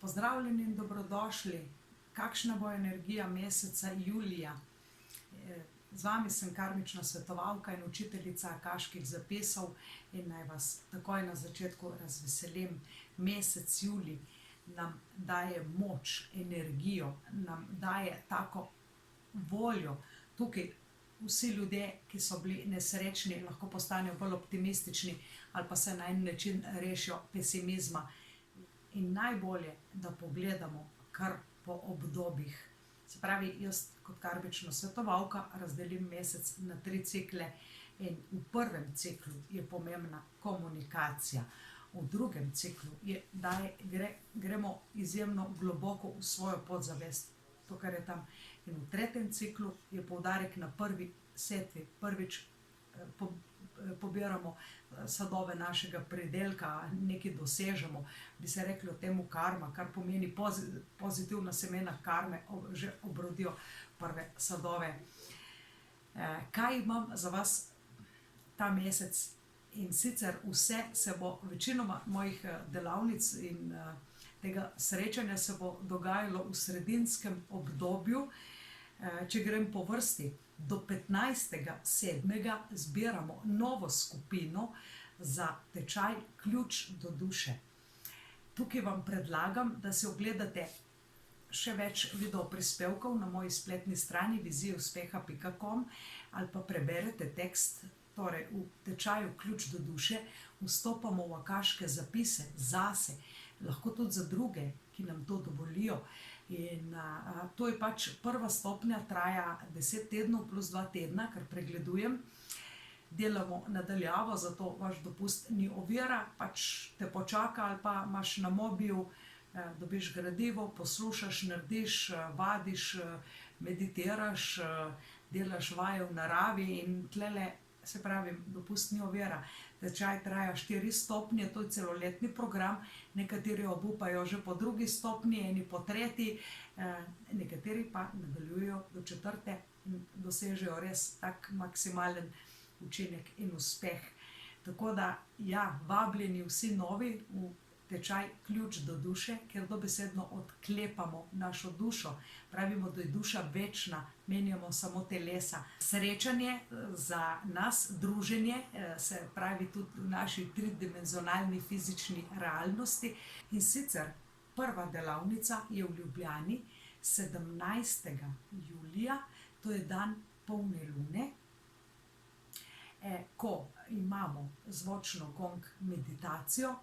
Pozdravljeni in dobrodošli. Kakšna bo energija meseca julija? Z vami sem karmična svetovalka in učiteljica akaških zapisov in naj vas takoj na začetku razveselim. Mesec julij nam daje moč, energijo, nam daje tako voljo. Tukaj vsi ljudje, ki so bili nesrečni, lahko postanejo bolj optimistični ali pa se na en način rešijo pesimizma. In najbolje, da pogledamo kar po obdobjih. Se pravi, jaz kot karmična svetovalka razdelim mesec na 3 cikle in v prvem ciklu je pomembna komunikacija. V drugem ciklu gremo izjemno globoko v svojo podzavest, to, kar je tam. In v tretjem ciklu je poudarek na prvi setvi, prvič pobiramo sadove našega pridelka, nekaj dosežemo, bi se reklo temu karma, kar pomeni pozitivna semena karme, že obrodijo prve sadove. Kaj imam za vas ta mesec? In sicer vse se bo, večinoma mojih delavnic in tega srečanja se bo dogajalo v sredinskem obdobju. Če grem po vrsti, do 15.7. zbiramo novo skupino za tečaj Ključ do duše. Tukaj vam predlagam, da si ogledate še več videoprispevkov na moji spletni strani vizijauspeha.com ali pa preberete tekst. Torej, v tečaju Ključ do duše vstopamo v akaške zapise zase, lahko tudi za druge, ki nam to dovolijo. In to je pač prva stopnja, traja 10 tednov plus 2 tedna, kar pregledujem. Delamo nadaljavo, zato vaš dopust ni ovira, pač te počaka ali pa imaš na mobilu, dobiš gradivo, poslušaš, narediš, vadiš, meditiraš, delaš vaje v naravi in tlele, se pravi, dopust ni ovira. Tečaj traja 4 stopnje, to je celoletni program, nekateri obupajo že po 2. stopnji, eni po 3., nekateri pa nadaljujejo do 4. in dosežejo res tak maksimalen učinek in uspeh. Tako da, ja, vabljeni vsi novi v tečaj Ključ do duše, kjer dobesedno odklepamo našo dušo. Pravimo, da je duša večna, menjamo samo telesa. Srečanje za nas, druženje, se pravi tudi v naši tridimenzionalni fizični realnosti. In sicer prva delavnica je v Ljubljani 17. julija, to je dan polne lune, ko imamo zvočno gong meditacijo,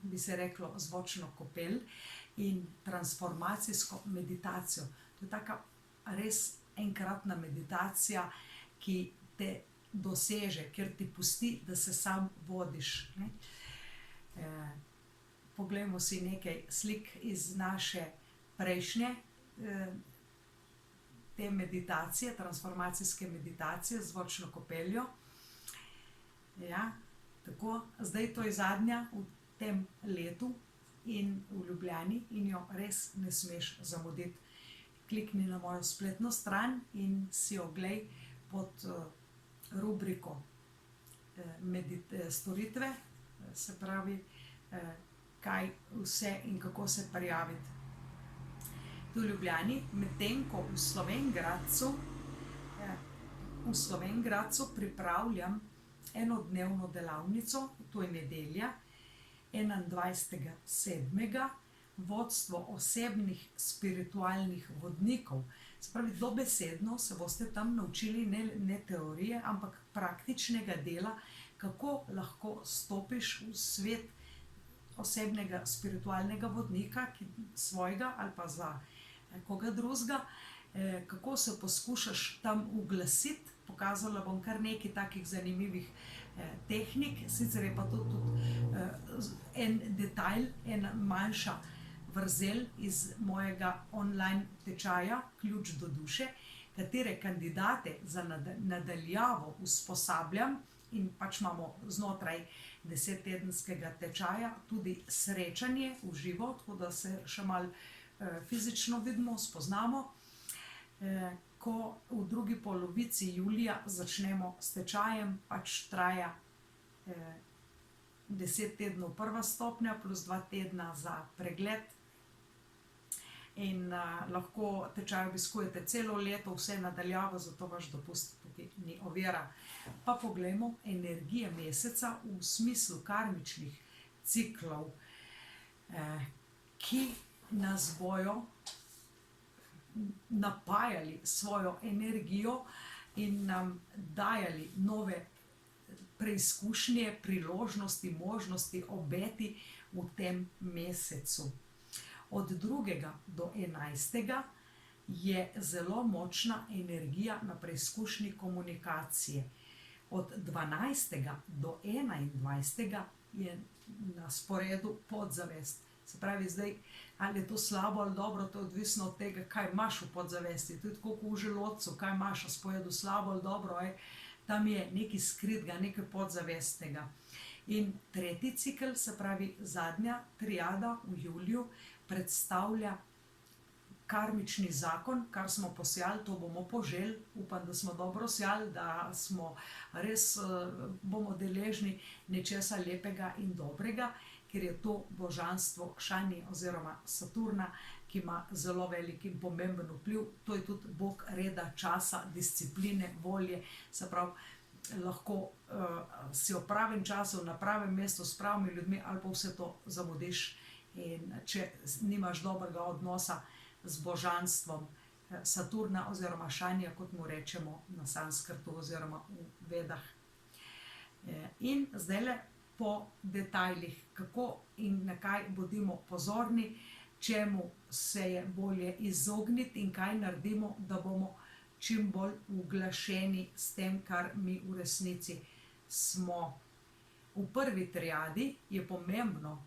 bi se reklo zvočno kopel, in transformacijsko meditacijo. To je taka res enkratna meditacija, ki te doseže, kjer ti pusti, da se sam vodiš. Poglejmo si nekaj slik iz naše prejšnje te meditacije, transformacijske meditacije z zvočno kopeljo. Ja, tako, zdaj to je zadnja v tem letu in v Ljubljani in jo res ne smeš zamuditi. Klikni na mojo spletno stran in si oglej pod rubriko storitve, se pravi, kaj vse in kako se prijaviti. Tu v Ljubljani, medtem ko v Slovenj Gradcu pripravljam enodnevno delavnico, to je nedelja, 21.7. vodstvo osebnih spiritualnih vodnikov. Se pravi, dobesedno se boste tam naučili ne teorije, ampak praktičnega dela, kako lahko stopiš v svet osebnega spiritualnega vodnika, svojega ali pa za koga drugega, kako se poskušaš tam uglasiti. Pokazala bom kar nekaj takih zanimivih tehnik, sicer je pa to tudi en detajl, ena manjša vrzel iz mojega online tečaja Ključ do duše, katere kandidate za nadaljavo usposabljam in pač imamo znotraj 10-tedenskega tečaja tudi srečanje v živo, tako da se še malo fizično vidimo, spoznamo. Ko v drugi polovici julija začnemo s tečajem, pač traja 10 tednov prva stopnja plus 2 tedna za pregled in lahko tečaj obiskujete celo leto, vse nadaljavo, zato vaš dopust tukaj ni ovira. Pa poglejmo energije meseca v smislu karmičnih ciklov, ki nas bojo napajali svojo energijo in nam dajali nove preizkušnje, priložnosti, možnosti, obeti v tem mesecu. Od 2. do 11. je zelo močna energija na preizkušnji komunikacije. Od 12. do 21. je na sporedu podzavest. Se pravi, zdaj, ali je to slabo ali dobro, to je odvisno od tega, kaj imaš v podzavesti. To je tako kot v želodcu, kaj imaš v sporedu, slabo ali dobro, tam je nekaj skritega, nekaj podzavestnega. In tretji cikel, se pravi zadnja triada v juliju, predstavlja karmični zakon, kar smo posejali, to bomo poželi. Upam, da smo dobro sejali, da smo res bomo deležni nečesa lepega in dobrega, ker je to božanstvo Šani oziroma Saturna, ki ima zelo velik in pomemben vpliv. To je tudi bog reda, časa, discipline, volje. Se pravi, lahko si v pravem času, na pravem mestu, s pravimi ljudmi, ali pa vse to zamudiš. In če nimaš dobrega odnosa z božanstvom Saturna oziroma Šanja, kot mu rečemo na sanskrtu oziroma v Vedah. In zdajle po detajlih, kako in na kaj bodimo pozorni, čemu se je bolje izogniti in kaj naredimo, da bomo čim bolj uglašeni s tem, kar mi v resnici smo. V prvi triadi je pomembno,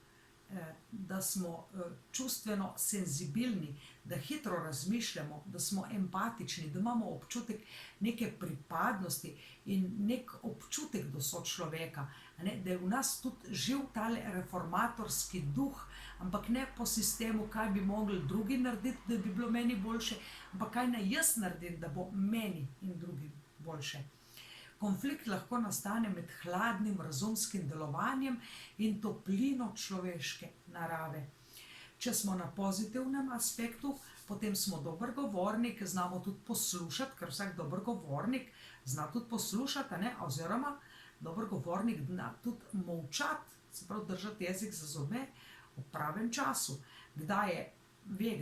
da smo čustveno senzibilni, da hitro razmišljamo, da smo empatični, da imamo občutek neke pripadnosti in nek občutek do sočloveka, da je v nas tudi živ tale reformatorski duh, ampak ne po sistemu, kaj bi mogli drugi narediti, da bi bilo meni boljše, ampak kaj naj jaz naredim, da bo meni in drugim boljše. Konflikt lahko nastane med hladnim razumskim delovanjem in toplino človeške narave. Če smo na pozitivnem aspektu, potem smo dober govornik, znamo tudi poslušati, ker vsak dober govornik zna tudi poslušati, oziroma dober govornik zna tudi molčati, se pravi držati jezik za zobe v pravem času. Ve,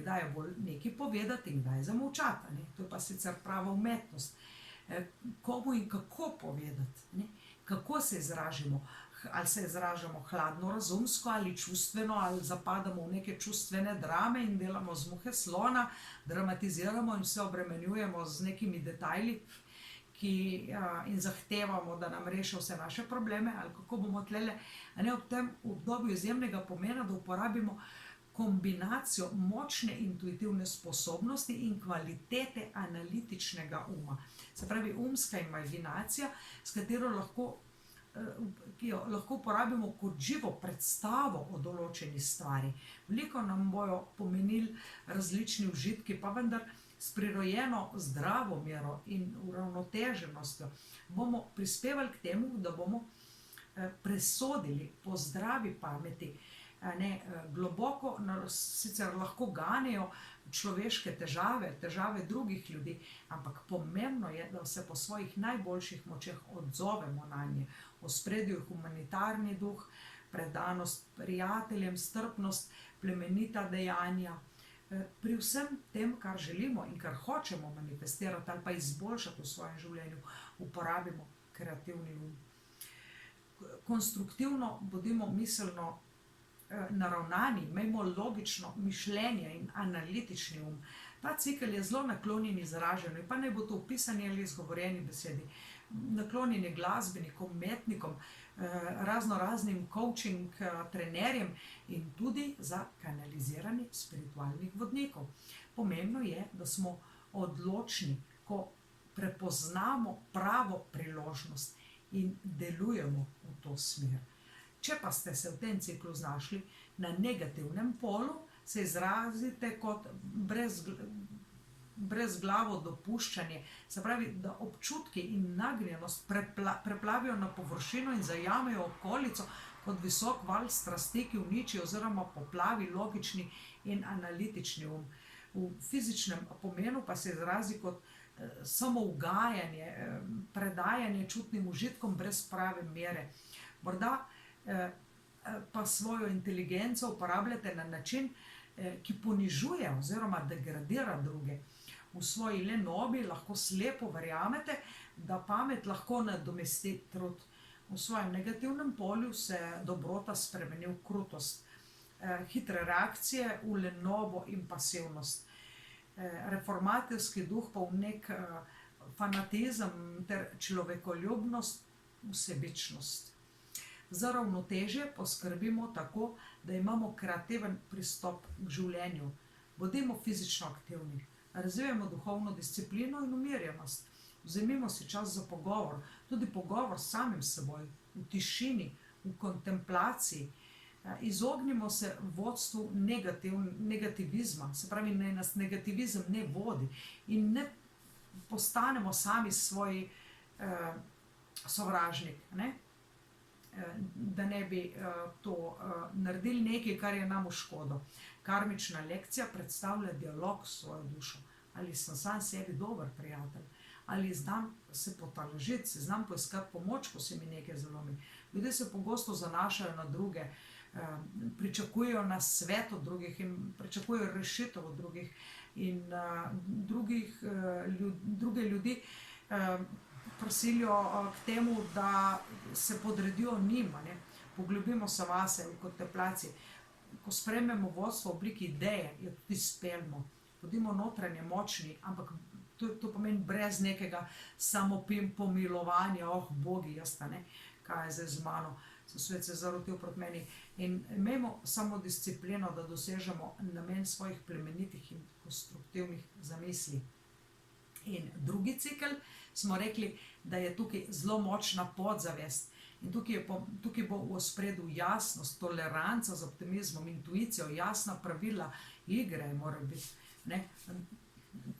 kdaj je bolj nekaj povedati in kdaj zamolčati. To je pa sicer prava umetnost. Komu in kako povedati, kako se izražamo, ali se izražamo hladno razumsko ali čustveno, ali zapadamo v neke čustvene drame in delamo z muhe slona, dramatiziramo in vse obremenjujemo z nekimi detajli in zahtevamo, da nam rešijo vse naše probleme, ali kako bomo tlele v tem obdobju izjemnega pomena, da uporabimo kombinacijo močne intuitivne sposobnosti in kvalitete analitičnega uma. Se pravi, umska imaginacija, s katero ki jo lahko uporabimo kot živo predstavo o določeni stvari. Veliko nam bojo pomenili različni užitki, pa vendar s prirojeno zdravo mero in uravnoteženostjo bomo prispevali k temu, da bomo presodili po zdravi pameti, globoko, sicer lahko ganejo človeške težave drugih ljudi, ampak pomembno je, da se po svojih najboljših močeh odzovemo na nje. V ospredju je humanitarni duh, predanost prijateljem, strpnost, plemenita dejanja. Pri vsem tem, kar želimo in kar hočemo manifestirati ali pa izboljšati v svojem življenju, uporabimo kreativni um. Konstruktivno bodimo miselno naravnani, imejmo logično mišljenje in analitični um. Ta cikel je zelo naklonjen izražanju, pa naj bo to v pisani ali izgovorjeni besedi. Naklonjen je glasbenikom, umetnikom, raznoraznim coaching trenerjem in tudi za kanaliziranje spiritualnih vodnikov. Pomembno je, da smo odločni, ko prepoznamo pravo priložnost in delujemo v to smer. Če pa ste se v tem ciklu znašli na negativnem polu, se izrazite kot brezglavo dopuščanje. Se pravi, da občutki in nagnjenost preplavijo na površino in zajamejo okolico kot visok val strasti, ki uniči oziroma poplavi logični in analitični um. V fizičnem pomenu pa se izrazi kot samougajanje, predajanje čutnim užitkom brez prave mere. Morda pa svojo inteligenco uporabljate na način, ki ponižuje oziroma degradira druge. V svoji lenobi lahko slepo verjamete, da pamet lahko nadomesti trud. V svojem negativnem polju se dobrota spremeni v krutost, hitre reakcije v lenobo in pasivnost, reformatorski duh pa v nek fanatizem ter človekoljubnost v sebičnost. Za ravnotežje poskrbimo tako, da imamo kreativen pristop k življenju. Bodimo fizično aktivni, razvijamo duhovno disciplino in umirjenost. Vzemimo si čas za pogovor, tudi pogovor s samim seboj, v tišini, v kontemplaciji. Izognimo se vodstvu negativizma, se pravi, naj nas negativizem ne vodi in ne postanemo sami svoj sovražnik, ne? Da ne bi to naredili nekaj, kar je nam v škodo. Karmična lekcija predstavlja dialog s svojo dušo. Ali sem sam sebi dober prijatelj, ali znam se potolažiti, se znam poiskati pomoč, ko se mi nekaj zalomi. Ljudje se pogosto zanašajo na druge, pričakujejo nasvet od drugih in pričakujejo rešitev od drugih in druge ljudi prosilijo k temu, da se podredijo njim, ne. Poglobimo se vase v kontemplaciji. Ko sprejmemo vodstvo v obliki ideje, jo tudi speljmo. Bodimo notranje močni, ampak to pomeni brez nekega samopomilovanja, bogi, jaz ta ne, kaj je zdaj z mano, svet se zarotil proti meni. In imejmo samo disciplino, da dosežemo namen svojih plemenitih in konstruktivnih zamisli. In drugi cikel smo rekli, da je tukaj zelo močna podzavest. In tukaj bo v ospredju jasnost, toleranca z optimizmom, intuicijo, jasna pravila igre mora biti, ne.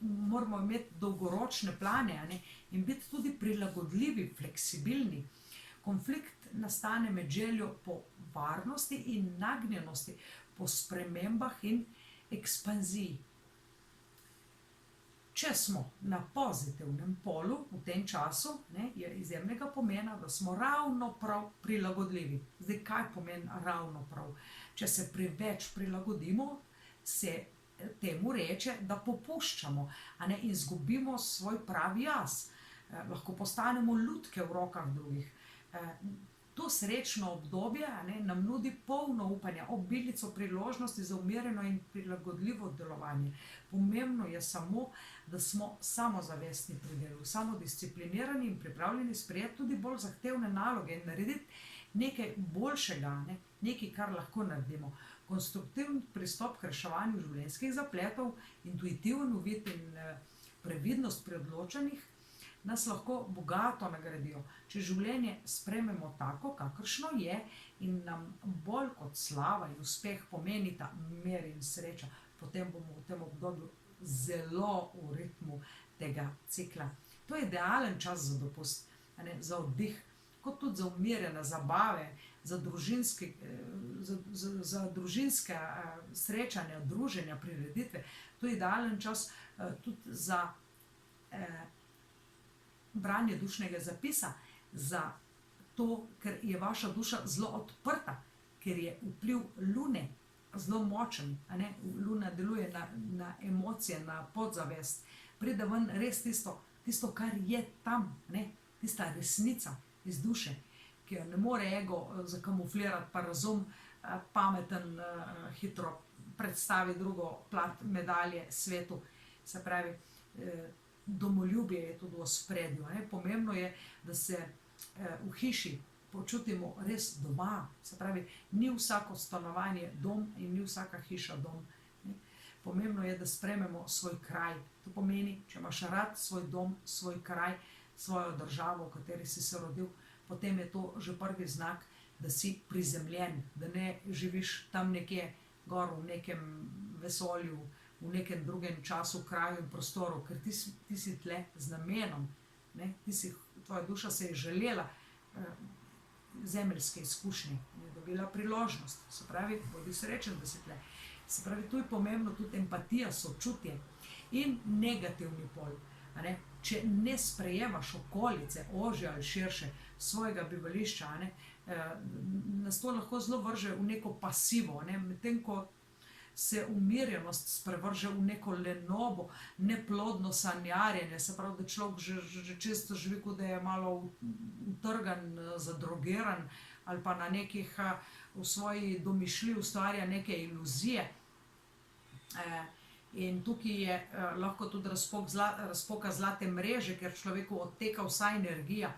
Moramo imeti dolgoročne plane, ne, in biti tudi prilagodljivi, fleksibilni. Konflikt nastane med željo po varnosti in nagnjenosti po spremembah in ekspanziji. Če smo na pozitivnem polu v tem času, ne, je izjemnega pomena, da smo ravno prav prilagodljivi. Zdaj, kaj pomeni ravno prav? Če se preveč prilagodimo, se temu reče, da popuščamo, a ne, in izgubimo svoj pravi jaz. Lahko postanemo lutke v rokah drugih. To srečno obdobje, ne, nam nudi polno upanja, obilico priložnosti za umirjeno in prilagodljivo delovanje. Pomembno je samo, da smo samozavestni pri delu, samodisciplinirani in pripravljeni sprejeti tudi bolj zahtevne naloge in narediti nekaj boljšega, ne, nekaj, kar lahko naredimo. Konstruktivni pristop k reševanju življenjskih zapletov, intuitiven uvid in previdnost pri odločanjih nas lahko bogato nagradijo. Če življenje sprejmemo tako, kakršno je, in nam bolj kot slava in uspeh pomenita mir in sreča, potem bomo v tem obdobju zelo v ritmu tega cikla. To je idealen čas za dopust, ne, za oddih, kot tudi za umirjene zabave, za družinske srečanja, druženja, prireditve. To je idealen čas tudi za branje dušnega zapisa, za to, ker je vaša duša zelo odprta, ker je vpliv lune zelo močen, a ne, luna deluje na emocije, na podzavest, pride ven res tisto, kar je tam, ne, tista resnica iz duše, ki jo ne more ego zakamuflirati, pa razum pameten hitro predstavi drugo plat medalje svetu. Se pravi, domoljubje je tudi v ospredju, ne. Pomembno je, da se v hiši počutimo res doma. Se pravi, ni vsako stanovanje dom in ni vsaka hiša dom, ne. Pomembno je, da sprejmemo svoj kraj. To pomeni, če imaš rad svoj dom, svoj kraj, svojo državo, v kateri si se rodil, potem je to že prvi znak, da si prizemljen, da ne živiš tam nekje gor v nekem vesolju, v nekem drugem času, kraju in prostoru, ker ti si tle z namenom, ne? Tvoja duša se je želela zemeljske izkušnje in je dobila priložnost. Se pravi, bodi srečen, da si tle. Se pravi, tu je pomembno tudi empatija, sočutje in negativni pol. A ne? Če ne sprejemaš okolice, ožje ali širše, svojega bivališča, a ne, nas to lahko zelo vrže v neko pasivo, ne, medtem ko se umirjenost sprevrže v neko lenobo, neplodno sanjarjenje, se pravi, da človek že često živi, kot da je malo utrgan, zadrogiran ali pa na nekih, v svoji domišljiji ustvarja neke iluzije. In tukaj je lahko tudi razpoka zlate mreže, ker človeku odteka vsa energija.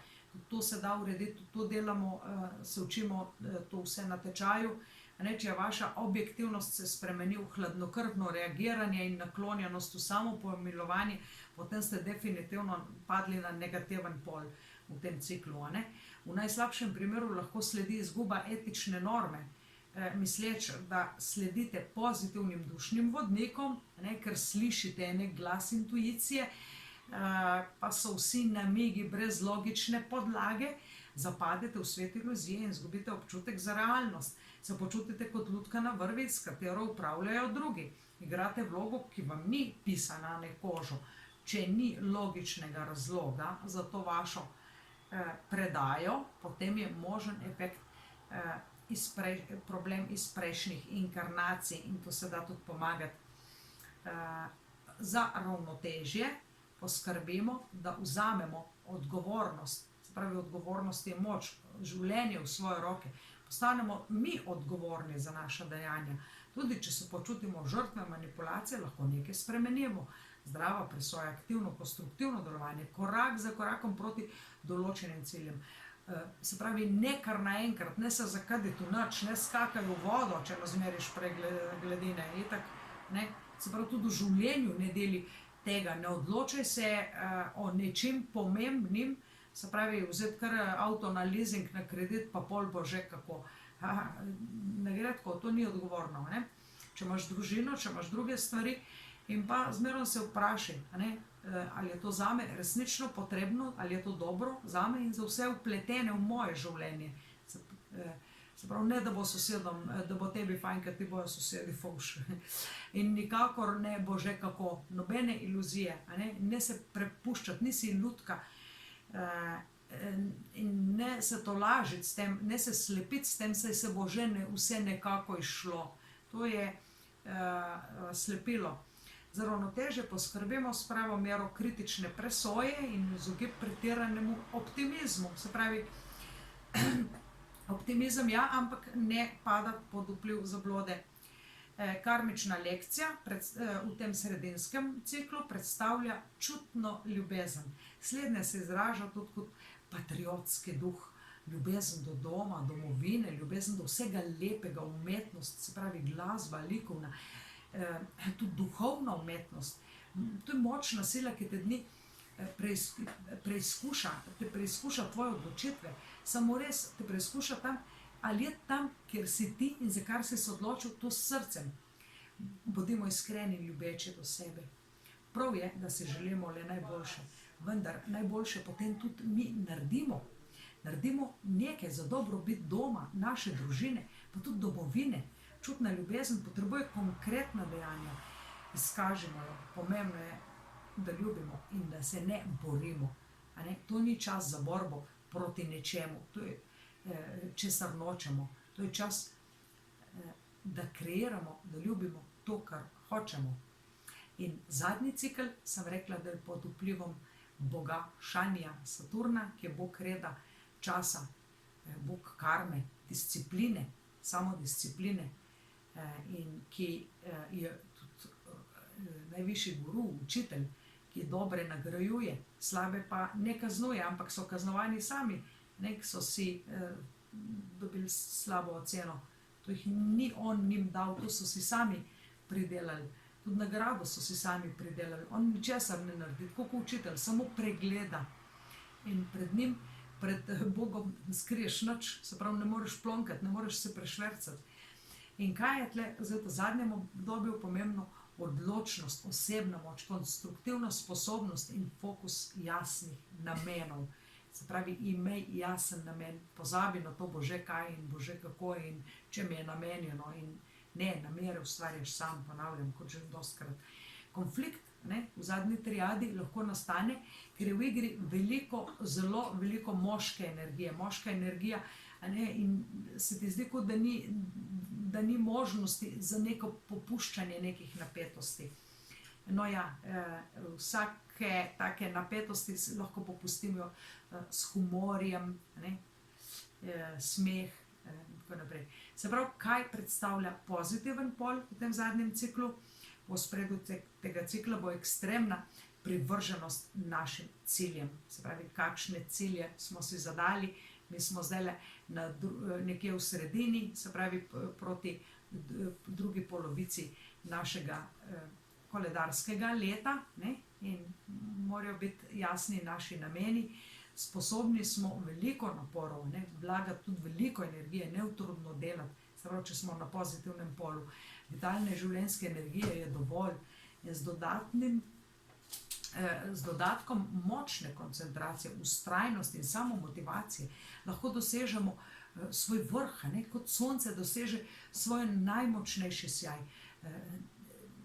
To se da urediti, to delamo, se učimo to vse na tečaju. Če je vaša objektivnost se spremeni v hladnokrvno reagiranje in naklonjenost v samopomilovanje, potem ste definitivno padli na negativen pol v tem ciklu. V najslabšem primeru lahko sledi izguba etične norme, misleč, da sledite pozitivnim dušnim vodnikom, ker slišite nek glas intuicije, pa so vsi namigi brez logične podlage, zapadete v svet iluzije in izgubite občutek za realnost. Se počutite kot lutka na vrvi, s katero upravljajo drugi. Igrate vlogo, ki vam ni pisana na kožo. Če ni logičnega razloga za to vašo predajo, potem je možen efekt, problem iz prejšnjih inkarnacij in to se da tudi pomagati. Za ravnotežje poskrbimo, da vzamemo odgovornost. Se pravi, odgovornost je moč, življenje v svoje roke. Postanemo mi odgovorni za naša dejanja. Tudi če se počutimo žrtve manipulacije, lahko nekaj spremenimo. Zdrava presoja, aktivno, konstruktivno delovanje, korak za korakom proti določenim ciljem. Se pravi, ne kar naenkrat, ne se zakaditi v nič, ne skakaj v vodo, če razmeriš gladine. Se pravi, tudi v življenju ne deli tega, ne odločaj se o nečem pomembnim, se pravi, vzeti kar avto na leasing, na kredit, pa pol bo že kako. Ne gre tako, to ni odgovorno. Če imaš družino, če imaš druge stvari, in pa zmerno se vprašaj, ali je to zame resnično potrebno, ali je to dobro zame in za vse vpletene v moje življenje. Se pravi, ne da bo sosedom, da bo tebi fajn, ker ti bojo sosedi fovš. In nikakor ne bo že kako, nobene iluzije, ne se prepuščati, nisi lutka. In ne se tolažiti s tem, ne se slepiti s tem, saj se bo že vse nekako izšlo. To je slepilo. Za ravnotežje poskrbimo s pravo mero kritične presoje in izogib pretiranemu optimizmu. Se pravi, optimizem ja, ampak ne padati pod vpliv zablode. Karmična lekcija v tem sredinskem ciklu predstavlja čutno ljubezen. Slednje se izraža tudi kot patriotski duh, ljubezen do doma, domovine, ljubezen do vsega lepega, umetnost, se pravi glasba, likovna, tudi duhovna umetnost. To je močna sila, ki te dni preizkuša tvoje odločitve. Samo res te preizkuša tam, ali je tam, kjer si ti in za kar si se odločil, to s srcem. Bodimo iskreni in ljubeči do sebe. Prav je, da si želimo le najboljše, vendar najboljše potem tudi mi naredimo. Naredimo nekaj za dobrobit doma, naše družine, pa tudi domovine. Čutna ljubezen potrebuje konkretna dejanja. Izkažimo jo. Pomembno je, da ljubimo in da se ne borimo. To ni čas za borbo proti nečemu. To je česar nočemo. To je čas, da kreiramo, da ljubimo to, kar hočemo. In zadnji cikel, sem rekla, da je pod vplivom boga Šanija, Saturna, ki je bog reda, časa, bog karme, discipline, samodiscipline, in ki je tudi najvišji guru, učitelj, ki dobre nagrajuje, slabe pa ne kaznuje, ampak so kaznovani sami, ki so si dobili slabo oceno. To jih ni on njim dal, to so si sami pridelali. Tudi nagrado so si sami pridelali. On ničesar ne naredi, tako kot učitelj, samo pregleda. In pred njim, pred Bogom skriješ nič, se pravi, ne moreš plonkati, ne moreš se prešvercati. In kaj je tle v zadnjem obdobju pomembno? Odločnost, osebna moč, konstruktivna sposobnost in fokus jasnih namenov. Se pravi, imej jasen namen, pozabi na to, bo že kaj in bo že kako in če mi je namenjeno. In Ne, namere ustvarjaš sam, ponavljam, kot že dostikrat. Konflikt, ne, v zadnji triadi lahko nastane, ker je v igri veliko, zelo veliko moške energije. Moška energija, ne, in se ti zdi, kot da ni možnosti za neko popuščanje nekih napetosti. No ja, vsake take napetosti lahko popustimo s humorjem, ne, smeh in tako naprej. Se pravi, kaj predstavlja pozitiven pol v tem zadnjem ciklu? V ospredju tega cikla bo ekstremna privrženost našim ciljem. Se pravi, kakšne cilje smo si zadali, mi smo zdaj nekje v sredini, se pravi proti drugi polovici našega koledarskega leta, ne? In morajo biti jasni naši nameni. Sposobni smo veliko naporov, ne, vlagati tudi veliko energije, neutrudno delati. Se pravi, če smo na pozitivnem polu, vitalne življenjske energije je dovolj in z dodatkom močne koncentracije, vztrajnosti in samomotivacije lahko dosežemo svoj vrh, ne, kot sonce doseže svoj najmočnejši sijaj.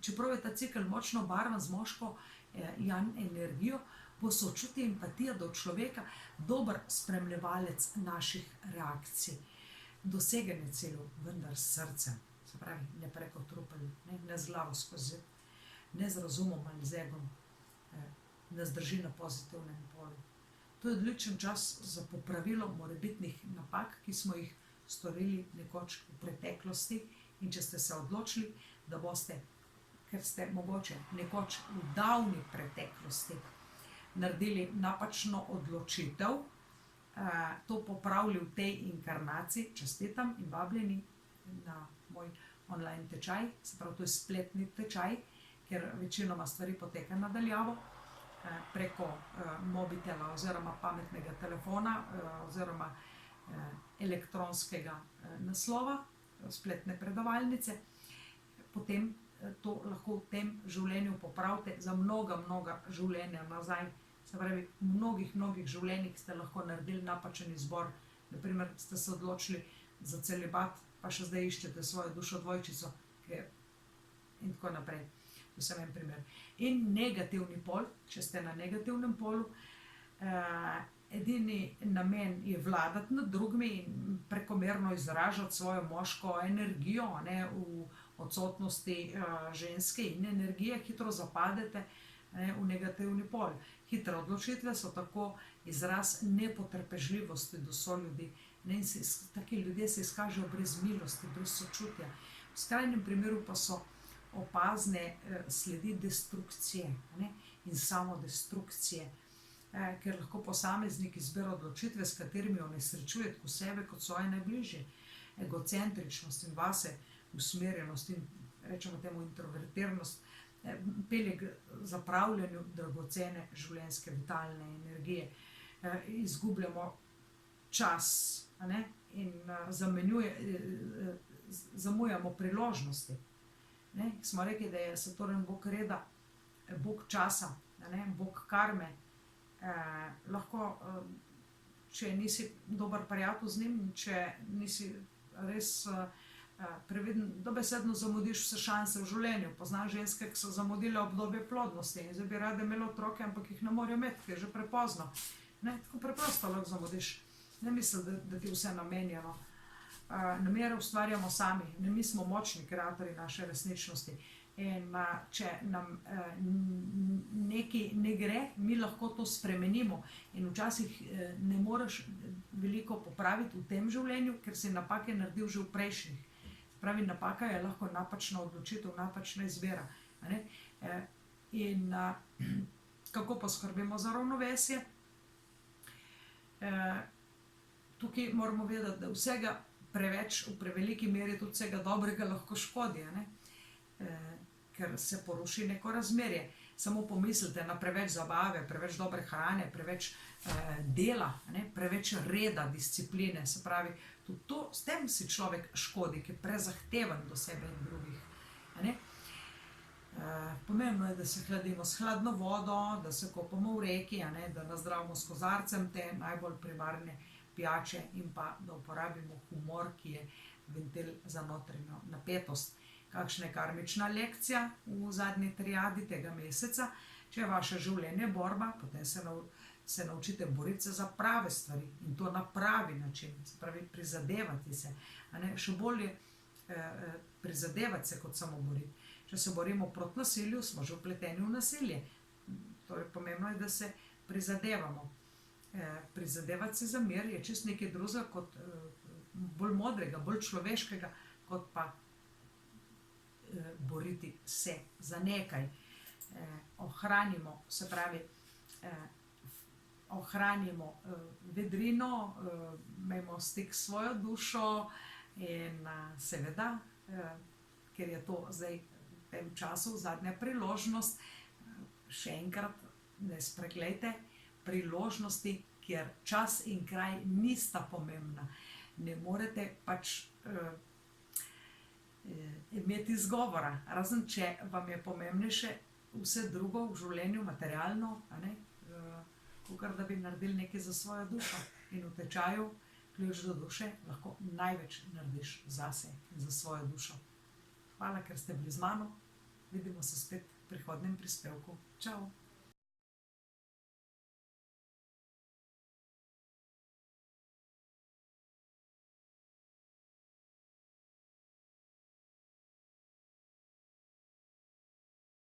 Čeprav je ta cikel močno obarvan z moško energijo, bo sočutje in empatija do človeka dober spremljevalec naših reakcij. Doseganje ciljev, vendar s srcem, se pravi, ne preko trupel, ne z glavo skozi zid, ne z razumom ali z egom, nas drži na pozitivnem polu. To je odličen čas za popravilo morebitnih napak, ki smo jih storili nekoč v preteklosti, in če ste se odločili, da boste, ker ste mogoče nekoč v davni preteklosti naredili napačno odločitev, to popravili v tej inkarnaciji, čestitam in vabljeni na moj online tečaj, se pravi, to je spletni tečaj, ker večinoma stvari poteka na daljavo, preko mobitela oziroma pametnega telefona oziroma elektronskega naslova, spletne predavalnice. Potem to lahko v tem življenju popravite za mnoga življenja nazaj. Se pravi, v mnogih življenjih ste lahko naredili napačen izbor. Naprimer, ste se odločili za celibat, pa še zdaj iščete svojo dušo dvojčico, in tako naprej. To je samo en primer. In negativni pol, če ste na negativnem polu, edini namen je vladati nad drugimi in prekomerno izražati svojo moško energijo, ne, v odsotnosti ženske in energije, hitro zapadete v negativni pol. Hitre odločitve so tako izraz nepotrpežljivosti do soljudi. In taki ljudje se izkažejo brez milosti, brez sočutja. V skrajnem primeru pa so opazne sledi destrukcije, ne, in samodestrukcije, ker lahko posameznik izbere odločitve, s katerimi onesrečuje tako sebe kot svoje najbližje. Egocentričnost in vase usmerjenost in rečemo temu introvertiranost pelje k zapravljanju dragocene življenjske vitalne energije. Izgubljamo čas, ne, in zamujamo priložnosti. Ne, smo rekli, da je Saturn bog reda, bog časa, ne, bog karme. Lahko, če nisi dober prijatelj z njim, če nisi res previden, dobesedno zamudiš vse šanse v življenju. Poznam ženske, ki so zamudile obdobje plodnosti in zdaj bi rade imele otroke, ampak jih ne morejo imeti, ker je že prepozno. Ne, tako preprosto lahko zamudiš. Ne misli, da ti vse namenjeno. Namere ustvarjamo sami, ne, mi smo močni kreatorji naše resničnosti. In če nam nekaj ne gre, mi lahko to spremenimo. In včasih ne moreš veliko popraviti v tem življenju, ker si napake naredil že v prejšnjih. Pravi, napaka je lahko napačna odločitev, napačna izbira. In kako poskrbimo za ravnovesje? Tukaj moramo vedeti, da vsega preveč, v preveliki meri tudi vsega dobrega lahko škodi, ne? Ker se poruši neko razmerje. Samo pomislite na preveč zabave, preveč dobre hrane, preveč dela, ne? Preveč reda, discipline, se pravi, tudi to, s tem si človek škodi, ki je prezahteven do sebe in drugih. Ne? Pomembno je, da se hladimo s hladno vodo, da se kopamo v reki, ne? Da nazdravimo s kozarcem te najbolj primarne pijače in pa da uporabimo humor, ki je ventil za notranjo napetost. Kakšna je karmična lekcija v zadnji triadi tega meseca? Če je vaše življenje borba, potem se naučite boriti se za prave stvari in to na pravi način, se pravi prizadevati se. Še bolje prizadevati se, kot samo boriti. Če se borimo proti nasilju, smo že vpleteni v nasilje. Torej, pomembno je, da se prizadevamo. Prizadevati se za mir je čisto nekaj drugega, kot bolj modrega, bolj človeškega, kot pa boriti se za nekaj. Ohranimo, se pravi, ohranimo vedrino, imejmo stik s svojo dušo in seveda, ker je to zdaj v tem času zadnja priložnost, še enkrat ne spreglejte priložnosti, kjer čas in kraj nista pomembna. Ne morete pač imeti izgovora, razen če vam je pomembnejše vse drugo v življenju, materialno, kakor da bi naredili nekaj za svojo dušo. In v tečaju Ključ do duše lahko največ narediš zase in za svojo dušo. Hvala, ker ste bili z mano. Vidimo se spet v prihodnjem prispevku. Čau!